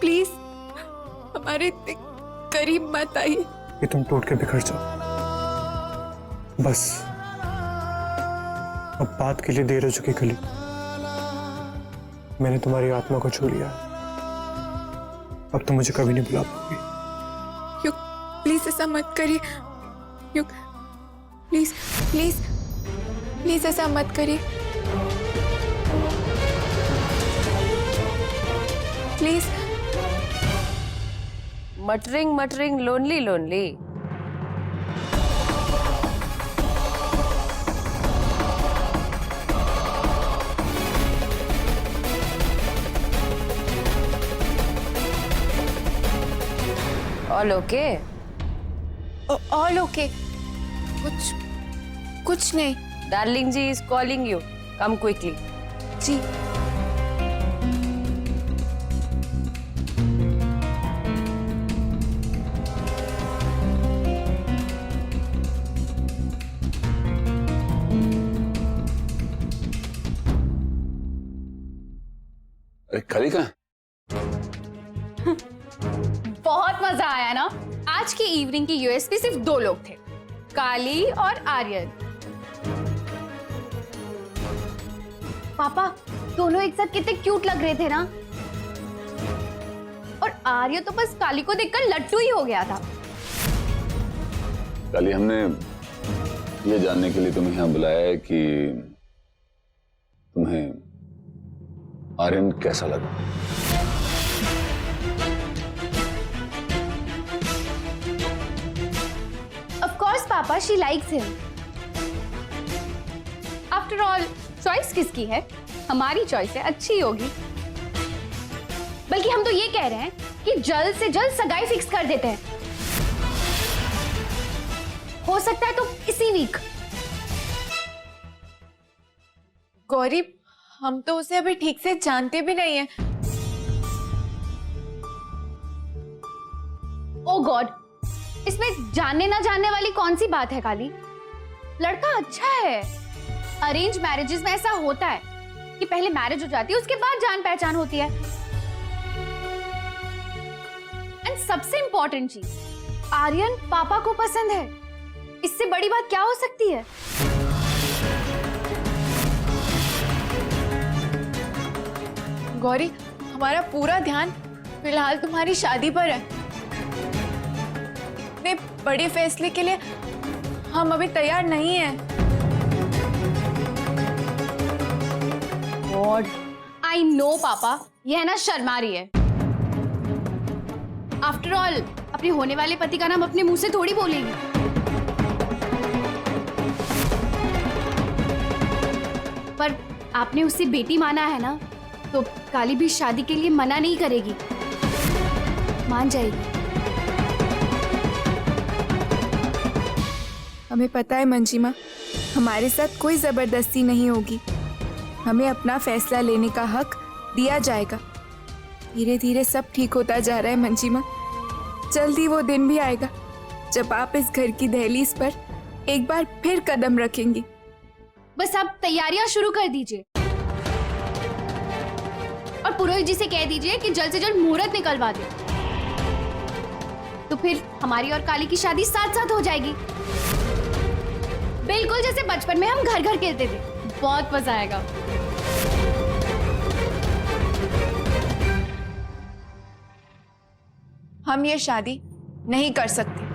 Please हमारे इतने करीब मत आइए कि तुम टूट के बिखर जाओ। बस अब बात के लिए देर हो चुकी कली। मैंने तुम्हारी आत्मा को छू लिया, अब तुम मुझे कभी नहीं भुला पाओगी। युग प्लीज ऐसा मत करिए। युग प्लीज प्लीज प्लीज ऐसा मत करिए please. Muttering muttering lonely lonely. All okay? All okay. कुछ नहीं। Darling ji is calling you, come quickly. जी अरे कली कहाँ? बहुत मजा आया ना। आज की इवनिंग की यूएसपी सिर्फ 2 लोग थे, काली और आर्यन। पापा दोनों एक साथ कितने क्यूट लग रहे थे ना। और आर्य तो बस काली को देखकर लट्टू ही हो गया था। कली हमने ये जानने के लिए तुम्हें यहाँ बुलाया है कि तुम्हें आर्यन कैसा लगा। Of course पापा, she likes him. After all, choice किसकी है? हमारी चॉइस है, अच्छी होगी। बल्कि हम तो ये कह रहे हैं कि जल्द से जल्द सगाई फिक्स कर देते हैं। हो सकता है तो इसी वीक। गौरी हम तो उसे अभी ठीक से जानते भी नहीं है। ओह गॉड, इसमें जानने ना जानने वाली कौन सी बात है काली? लड़का अच्छा है। अरेंज मैरिजेस में ऐसा होता है कि पहले मैरिज हो जाती है, उसके बाद जान पहचान होती है। एंड सबसे इंपॉर्टेंट चीज, आर्यन पापा को पसंद है। इससे बड़ी बात क्या हो सकती है? गौरी हमारा पूरा ध्यान फिलहाल तुम्हारी शादी पर है। इतने बड़े फैसले के लिए हम अभी तैयार नहीं हैं। गॉड, आई नो पापा, यह है ना शर्मा रही है। आफ्टर ऑल अपने होने वाले पति का नाम अपने मुंह से थोड़ी बोलेगी। पर आपने उससे बेटी माना है ना, तो काली भी शादी के लिए मना नहीं करेगी, मान जाएगी। हमें पता है मंजिमा, हमारे साथ कोई जबरदस्ती नहीं होगी। हमें अपना फैसला लेने का हक दिया जाएगा। धीरे धीरे सब ठीक होता जा रहा है मंजिमा। जल्दी वो दिन भी आएगा जब आप इस घर की दहलीज पर एक बार फिर कदम रखेंगी। बस आप तैयारियां शुरू कर दीजिए और पुरोहित जी से कह दीजिए कि जल्द से जल्द मुहूर्त निकलवा दे, तो फिर हमारी और काली की शादी साथ साथ हो जाएगी। बिल्कुल जैसे बचपन में हम घर घर खेलते थे। बहुत मजा आएगा। हम ये शादी नहीं कर सकते।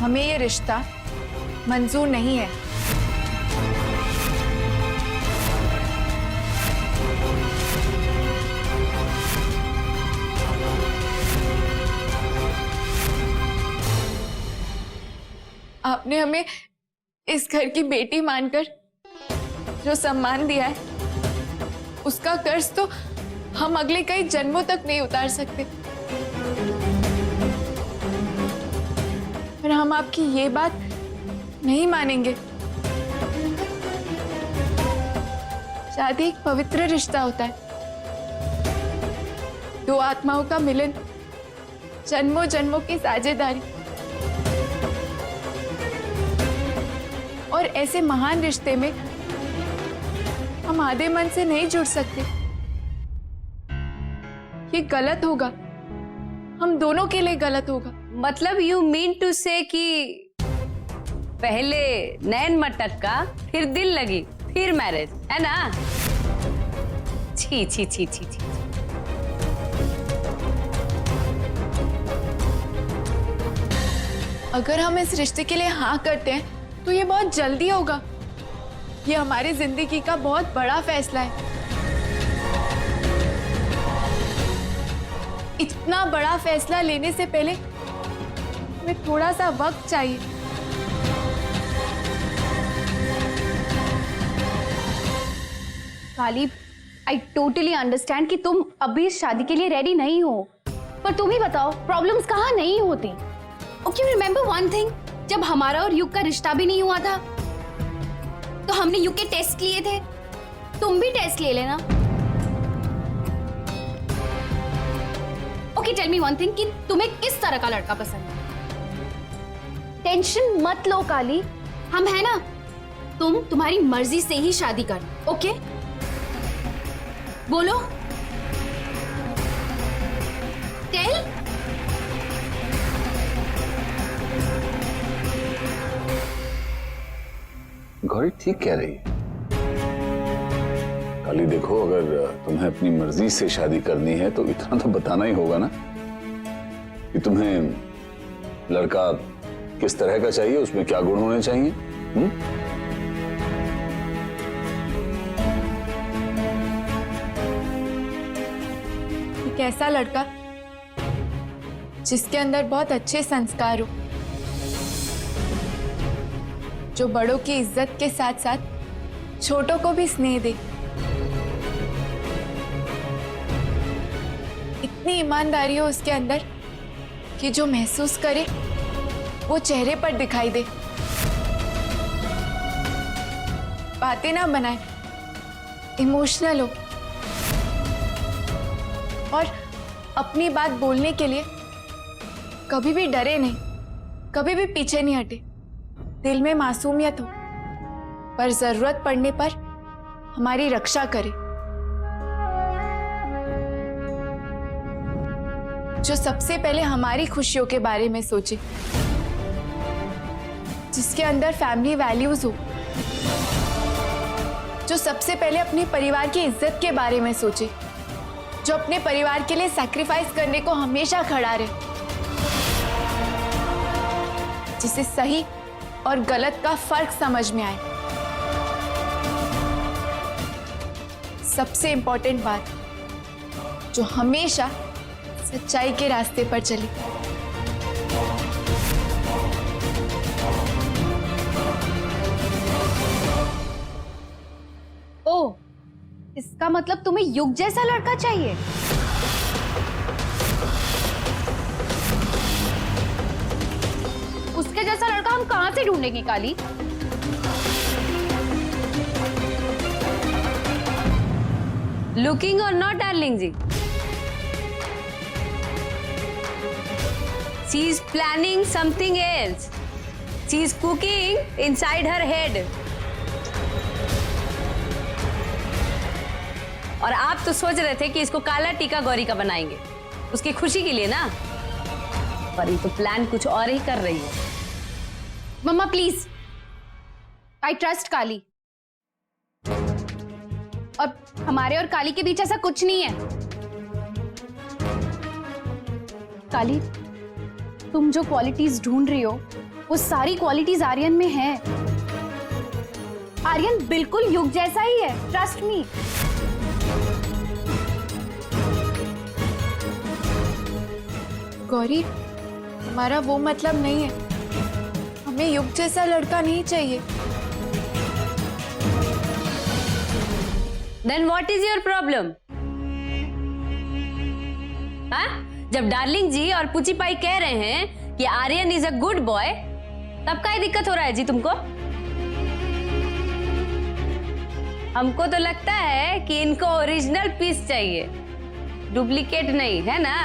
हमें ये रिश्ता मंजूर नहीं है। आपने हमें इस घर की बेटी मानकर जो सम्मान दिया है, उसका कर्ज तो हम अगले कई जन्मों तक नहीं उतार सकते। पर हम आपकी ये बात नहीं मानेंगे। शादी एक पवित्र रिश्ता होता है, 2 आत्माओं का मिलन, जन्मों जन्मों की साझेदारी। और ऐसे महान रिश्ते में हम आधे मन से नहीं जुड़ सकते। ये गलत होगा, हम दोनों के लिए गलत होगा। मतलब यू मीन टू से कि पहले नैन मटक्का, फिर दिल लगी, फिर मैरिज, है ना? छी छी छी छी छी। अगर हम इस रिश्ते के लिए हाँ करते हैं तो ये बहुत जल्दी होगा। ये हमारी जिंदगी का बहुत बड़ा फैसला है। इतना बड़ा फैसला लेने से पहले हमें थोड़ा सा वक्त चाहिए। काली, आई टोटली अंडरस्टैंड कि तुम अभी इस शादी के लिए रेडी नहीं हो, पर तुम ही बताओ प्रॉब्लम्स कहाँ नहीं होती। ओके, रिमेम्बर वन थिंग, जब हमारा और युग का रिश्ता भी नहीं हुआ था तो हमने युग के टेस्ट लिए थे। तुम भी टेस्ट ले लेना। Okay, tell me one thing कि तुम्हें किस तरह का लड़का पसंद है? टेंशन मत लो काली, हम है ना। तुम्हारी मर्जी से ही शादी कर, ओके? बोलो, टेल। गौरी ठीक कह रही है। काली देखो, अगर तुम्हें अपनी मर्जी से शादी करनी है तो इतना तो बताना ही होगा ना कि तुम्हें लड़का किस तरह का चाहिए, उसमें क्या गुण होने चाहिए। एक ऐसा लड़का जिसके अंदर बहुत अच्छे संस्कार हो, जो बड़ों की इज्जत के साथ साथ छोटों को भी स्नेह दे। इतनी ईमानदारी हो उसके अंदर कि जो महसूस करे वो चेहरे पर दिखाई दे। बातें ना बनाए, इमोशनल हो और अपनी बात बोलने के लिए कभी भी डरे नहीं, कभी भी पीछे नहीं हटे। दिल में मासूमियत हो पर जरूरत पड़ने पर हमारी रक्षा करे। जो सबसे पहले हमारी खुशियों के बारे में सोचे, जिसके अंदर फैमिली वैल्यूज हो, जो सबसे पहले अपने परिवार की इज्जत के बारे में सोचे, जो अपने परिवार के लिए सैक्रिफाइस करने को हमेशा खड़ा रहे, जिसे सही और गलत का फर्क समझ में आए। सबसे इंपॉर्टेंट बात, जो हमेशा सच्चाई के रास्ते पर चले। ओ, इसका मतलब तुम्हें युग जैसा लड़का चाहिए? उसके जैसा लड़का हम कहां से ढूंढेंगे काली? लुकिंग और not darling ji, she is planning something else, she is cooking inside her head. और आप तो सोच रहे थे कि इसको काला टीका गौरी का बनाएंगे, उसकी खुशी के लिए ना, पर ये तो प्लान कुछ और ही कर रही है। मम्मा प्लीज, आई ट्रस्ट काली, और हमारे और काली के बीच ऐसा कुछ नहीं है। काली, तुम जो क्वालिटीज ढूंढ रही हो वो सारी क्वालिटीज आर्यन में है। आर्यन बिल्कुल युग जैसा ही है, ट्रस्ट मी। गौरी, हमारा वो मतलब नहीं है, हमें युग जैसा लड़का नहीं चाहिए। Then what is your problem? हाँ? जब डार्लिंग जी और पुची पाई कह रहे हैं कि Aryan is a good boy, तब क्या दिक्कत हो रहा है जी तुमको? हमको तो लगता है कि इनको ओरिजिनल पीस चाहिए, डुप्लीकेट नहीं, है ना?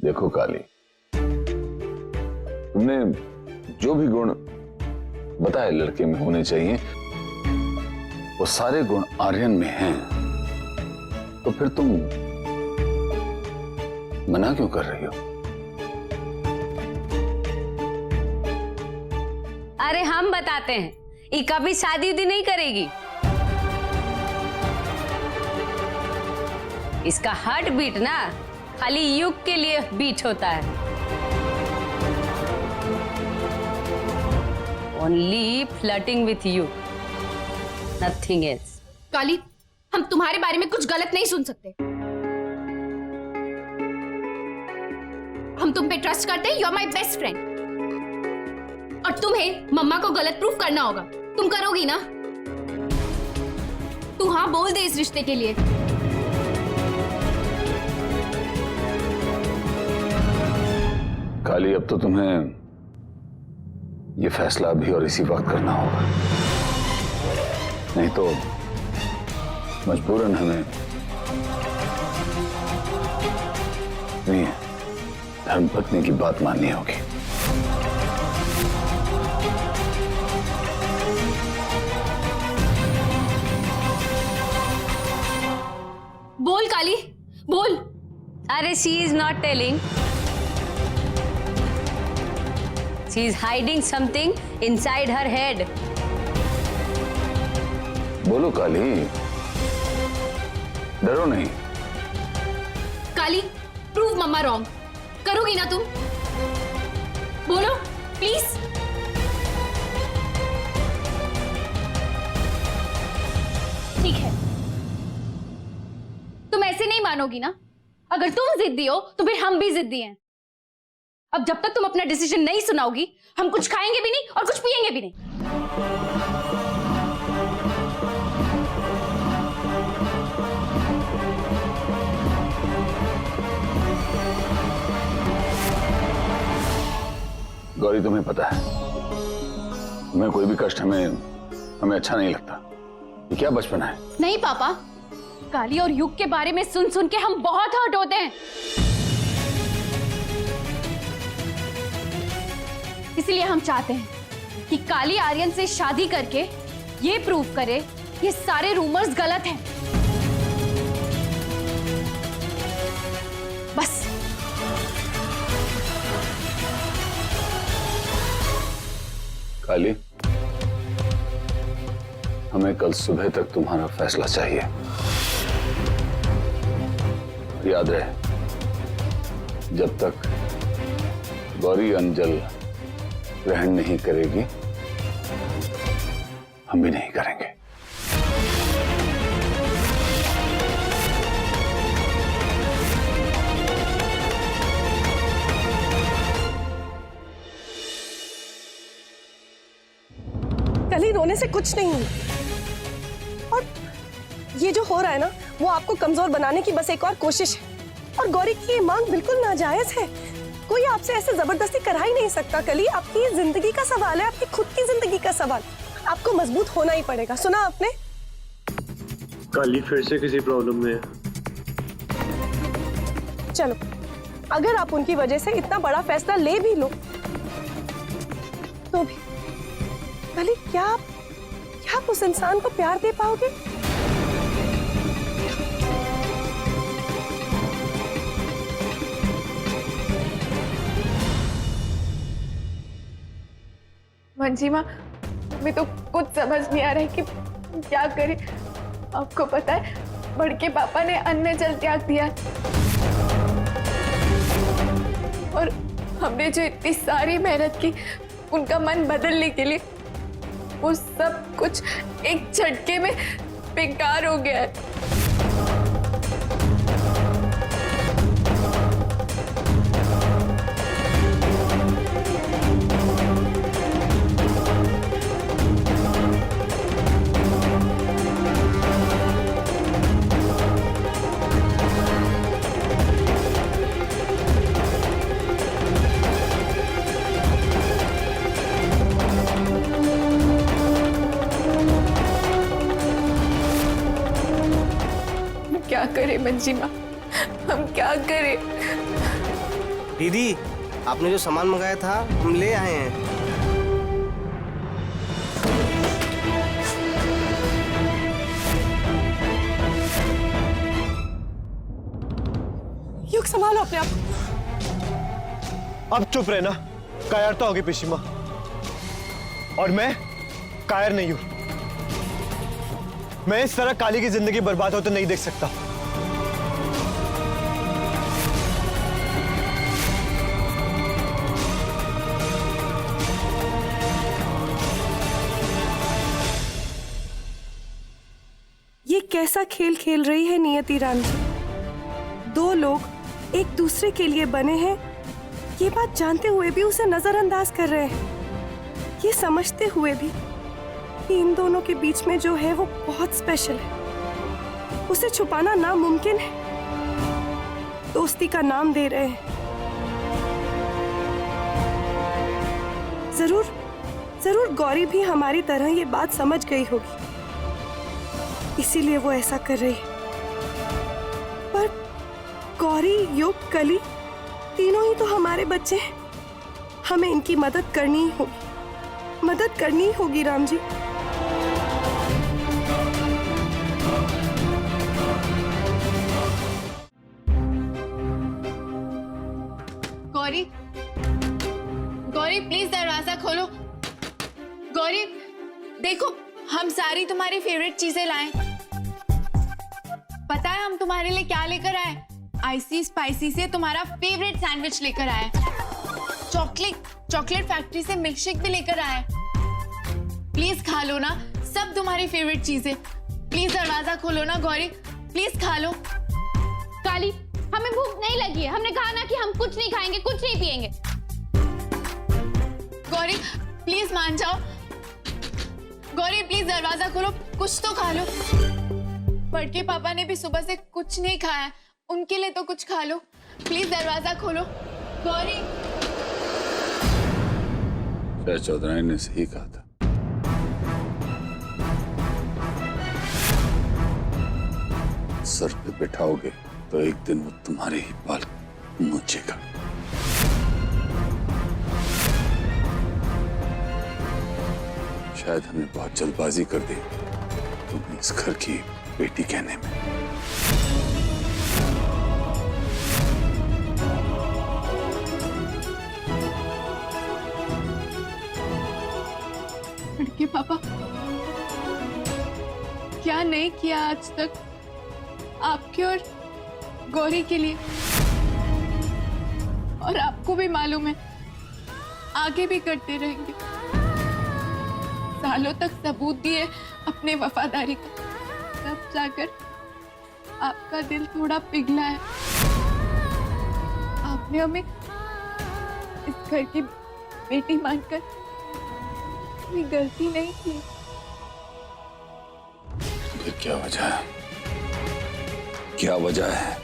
देखो काली, तुमने जो भी गुण बताए लड़के में होने चाहिए, वो सारे गुण आर्यन में हैं, तो फिर तुम मना क्यों कर रही हो? अरे हम बताते हैं, ये कभी शादी उदी नहीं करेगी। इसका हार्ट बीट ना खाली युग के लिए बीट होता है, only flirting with you, nothing else. Kali, हम तुम्हारे बारे में कुछ गलत नहीं सुन सकते। हम तुम पे ट्रस्ट करते हैं, you are my best friend. और तुम्हें मम्मा को गलत प्रूफ करना होगा, तुम करोगी ना? तू हाँ बोल दे इस रिश्ते के लिए। काली, अब तो तुम्हें ये फैसला अभी और इसी वक्त करना होगा, नहीं तो मजबूरन हमें अपनी धर्मपत्नी की बात माननी होगी। बोल काली, बोल। अरे she is not telling, she is hiding something inside her head. बोलो काली, डरो नहीं। काली, प्रूव मम्मा रॉन्ग। करोगी ना तुम? बोलो प्लीज। ठीक है, तुम ऐसे नहीं मानोगी ना? अगर तुम जिद्दी हो तो फिर हम भी जिद्दी हैं। अब जब तक तुम अपना डिसीजन नहीं सुनाओगी, हम कुछ खाएंगे भी नहीं और कुछ पिएंगे भी नहीं। गौरी, तुम्हें पता है, तुम्हें कोई भी कष्ट हमें अच्छा नहीं लगता। ये क्या बचपना है? नहीं पापा, काली और युग के बारे में सुन सुन के हम बहुत हर्ट होते हैं। इसलिए हम चाहते हैं कि काली आर्यन से शादी करके ये प्रूव करे ये सारे रूमर्स गलत हैं। बस। काली, हमें कल सुबह तक तुम्हारा फैसला चाहिए। याद रहे, जब तक गौरी अंजल ग्रहण नहीं करेगी, हम भी नहीं करेंगे। कली, रोने से कुछ नहीं हुआ, और ये जो हो रहा है ना, वो आपको कमजोर बनाने की बस एक और कोशिश है। और गौरी की ये मांग बिल्कुल नाजायज है, कोई आपसे ऐसे जबरदस्ती करा ही नहीं सकता। कली, आपकी जिंदगी का सवाल है, आपकी खुद की जिंदगी का सवाल। आपको मजबूत होना ही पड़ेगा। सुना आपने? काली फिर से किसी प्रॉब्लम में है। चलो, अगर आप उनकी वजह से इतना बड़ा फैसला ले भी लो, तो भी कली, क्या आप उस इंसान को प्यार दे पाओगे? मंजीमा, हमें तो कुछ समझ नहीं आ रहा है कि क्या करें। आपको पता है, बड़के पापा ने अन्न जल त्याग दिया, और हमने जो इतनी सारी मेहनत की उनका मन बदलने के लिए, वो सब कुछ एक झटके में बेकार हो गया है। क्या करें मंजीमा, हम क्या करें? दीदी, आपने जो सामान मंगाया था हम ले आए हैं। युग संभालो अपने आप। अब चुप रहना, कायरता होगी पिशीमा। और मैं कायर नहीं हूं। मैं इस तरह काली की जिंदगी बर्बाद होते नहीं देख सकता। ये कैसा खेल खेल रही है नियति रानी। दो लोग एक दूसरे के लिए बने हैं, ये बात जानते हुए भी उसे नजरअंदाज कर रहे हैं। ये समझते हुए भी कि इन दोनों के बीच में जो है वो बहुत स्पेशल है, उसे छुपाना नामुमकिन है। दोस्ती का नाम दे रहे हैं। जरूर जरूर गौरी भी हमारी तरह ये बात समझ गई होगी, इसीलिए वो ऐसा कर रही है। पर गौरी, युग, कली तीनों ही तो हमारे बच्चे हैं। हमें इनकी मदद करनी ही होगी, मदद करनी ही होगी राम जी। गौरी, गौरी प्लीज दरवाजा खोलो। गौरी देखो, हम सारी तुम्हारी फेवरेट चीजें लाए। पता है हम तुम्हारे लिए क्या लेकर आए? आईसी स्पाइसी से तुम्हारा फेवरेट सैंडविच लेकर आए। चॉकलेट फैक्ट्री से मिल्कशेक भी लेकर आए। प्लीज खा लो ना, सब तुम्हारी फेवरेट चीजें। प्लीज दरवाजा खोलो ना गौरी, प्लीज खा लो। काली, हमें भूख नहीं लगी है। हमने कहा ना कि हम कुछ नहीं खाएंगे, कुछ नहीं पिएंगे। गौरी प्लीज मान जाओ। गौरी प्लीज दरवाजा खोलो, कुछ तो खा लो। बड़के पापा ने भी सुबह से कुछ नहीं खाया, उनके लिए तो कुछ खा लो। प्लीज दरवाजा खोलो गौरी। शायद चौधरानी ने सही कहा था। सर पे बिठाओगे तो एक दिन वो तुम्हारे ही बाल नोचेगा। शायद हमने बहुत जल्दबाजी कर दी तुम्हें इस घर की बेटी कहने में। बड़के पापा, क्या नहीं किया आज तक आपके और गौरी के लिए, और आपको भी मालूम है आगे भी करते रहेंगे। सालों तक सबूत दिए अपने वफादारी का, तब जाकर आपका दिल थोड़ा पिघला है। आपने हमें इस घर की बेटी मानकर कोई गलती नहीं की। फिर क्या वजह है? क्या वजह है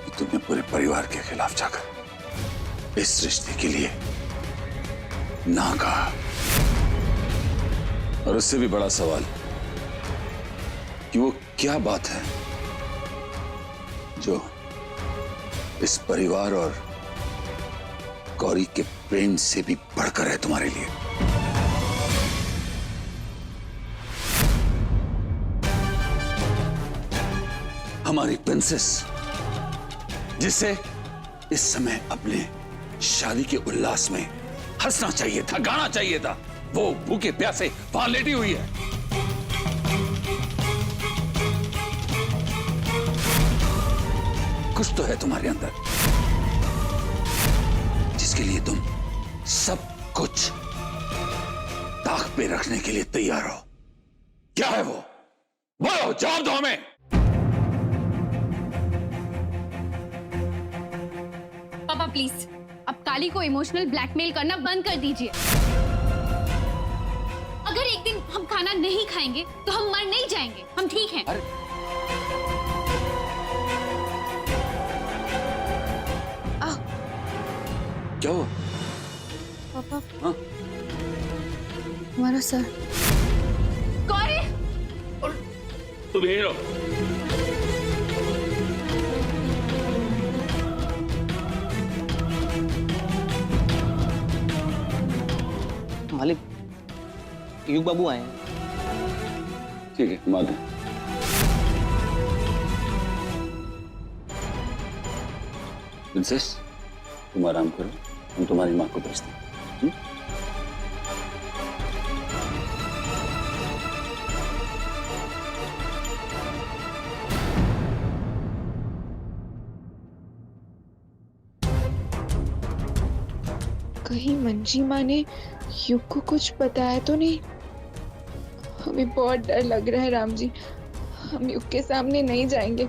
कि तुमने पूरे परिवार के खिलाफ जाकर इस रिश्ते के लिए ना कहा? और उससे भी बड़ा सवाल कि वो क्या बात है जो इस परिवार और गौरी के प्रेम से भी बढ़कर है तुम्हारे लिए? हमारी प्रिंसेस, जिसे इस समय अपने शादी के उल्लास में हंसना चाहिए था, गाना चाहिए था, वो भूखे प्यासे वहां लेटी हुई है। कुछ तो है तुम्हारे अंदर जिसके लिए तुम सब कुछ ताक पे रखने के लिए तैयार हो। क्या है वो? बोलो, जवाब दो हमें। पापा प्लीज, अब काली को इमोशनल ब्लैकमेल करना बंद कर दीजिए। अगर एक दिन हम खाना नहीं खाएंगे तो हम मर नहीं जाएंगे, हम ठीक हैं। क्या हुआ? पापा, हाँ? हमारा सर। गौरी, तुम यहीं रहो। युग बाबू आए हैं। ठीक है, हम आते हैं। प्रिंसेस, तुम आराम करो, हम तुम्हारी माँ को भेजते हैं। कहीं मंजी माँ ने युग को कुछ बताया तो नहीं? हमें बहुत डर लग रहा है राम जी, हम युग के सामने नहीं जाएंगे।